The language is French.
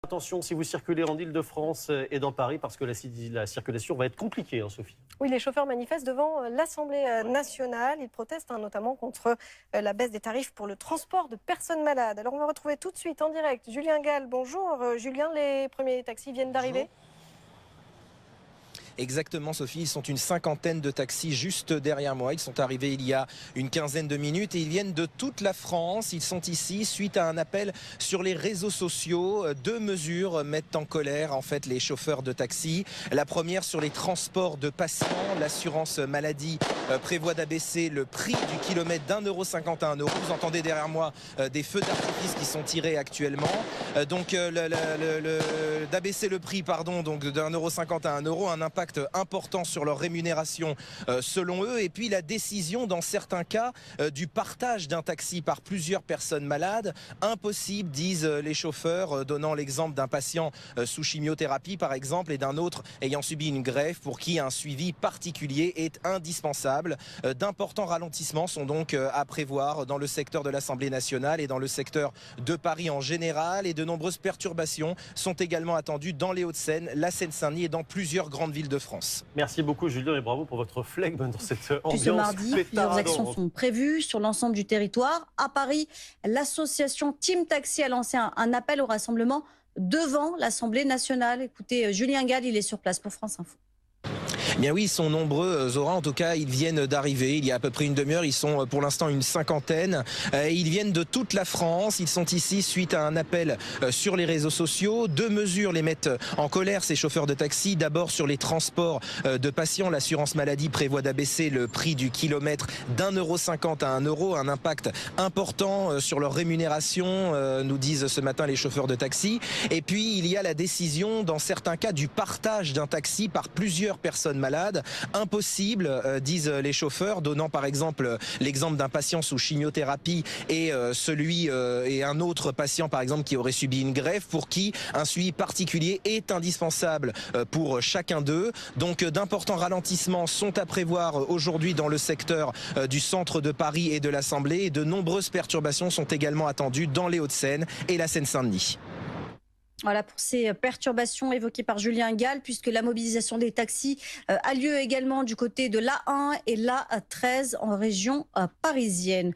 Attention si vous circulez en Île-de-France et dans Paris parce que la circulation va être compliquée, Sophie. Oui, les chauffeurs manifestent devant l'Assemblée nationale. Ils protestent notamment contre la baisse des tarifs pour le transport de personnes malades. Alors on va retrouver tout de suite en direct Julien Gall. Bonjour Julien, les premiers taxis viennent d'arriver. Exactement Sophie, ils sont une cinquantaine de taxis juste derrière moi. Ils sont arrivés il y a une quinzaine de minutes et ils viennent de toute la France. Ils sont ici suite à un appel sur les réseaux sociaux. Deux mesures mettent en colère en fait les chauffeurs de taxi. La première sur les transports de patients. L'assurance maladie prévoit d'abaisser le prix du kilomètre d'1,50 € à 1 €. Vous entendez derrière moi des feux d'artifice qui sont tirés actuellement. Donc d'abaisser le prix donc d'1,50 € à 1 €, un impact important sur leur rémunération selon eux. Et puis la décision dans certains cas du partage d'un taxi par plusieurs personnes malades. Impossible, disent les chauffeurs, donnant l'exemple d'un patient sous chimiothérapie par exemple et d'un autre ayant subi une greffe pour qui un suivi particulier est indispensable. D'importants ralentissements sont donc à prévoir dans le secteur de l'Assemblée nationale et dans le secteur de Paris en général, et de nombreuses perturbations sont également attendues dans les Hauts-de-Seine, la Seine-Saint-Denis et dans plusieurs grandes villes de France. Merci beaucoup Julien et bravo pour votre flegme dans cette ambiance. Ce mardi, plusieurs pétardante. actions sont prévues sur l'ensemble du territoire. À Paris, l'association Team Taxi a lancé un appel au rassemblement devant l'Assemblée nationale. Écoutez, Julien Gall, il est sur place pour France Info. Bien oui, ils sont nombreux, Zora. En tout cas, ils viennent d'arriver. Il y a à peu près une demi-heure. Ils sont pour l'instant une cinquantaine. Ils viennent de toute la France. Ils sont ici suite à un appel sur les réseaux sociaux. Deux mesures les mettent en colère, ces chauffeurs de taxi. D'abord sur les transports de patients. L'assurance maladie prévoit d'abaisser le prix du kilomètre d'1,50 € à 1 €. Un impact important sur leur rémunération, nous disent ce matin les chauffeurs de taxi. Et puis, il y a la décision, dans certains cas, du partage d'un taxi par plusieurs personnes malades. Impossible, disent les chauffeurs, donnant par exemple l'exemple d'un patient sous chimiothérapie et et un autre patient par exemple qui aurait subi une greffe pour qui un suivi particulier est indispensable pour chacun d'eux. Donc d'importants ralentissements sont à prévoir aujourd'hui dans le secteur du centre de Paris et de l'Assemblée, et de nombreuses perturbations sont également attendues dans les Hauts-de-Seine et la Seine-Saint-Denis. Voilà pour ces perturbations évoquées par Julien Gall, puisque la mobilisation des taxis a lieu également du côté de l'A1 et l'A13 en région parisienne.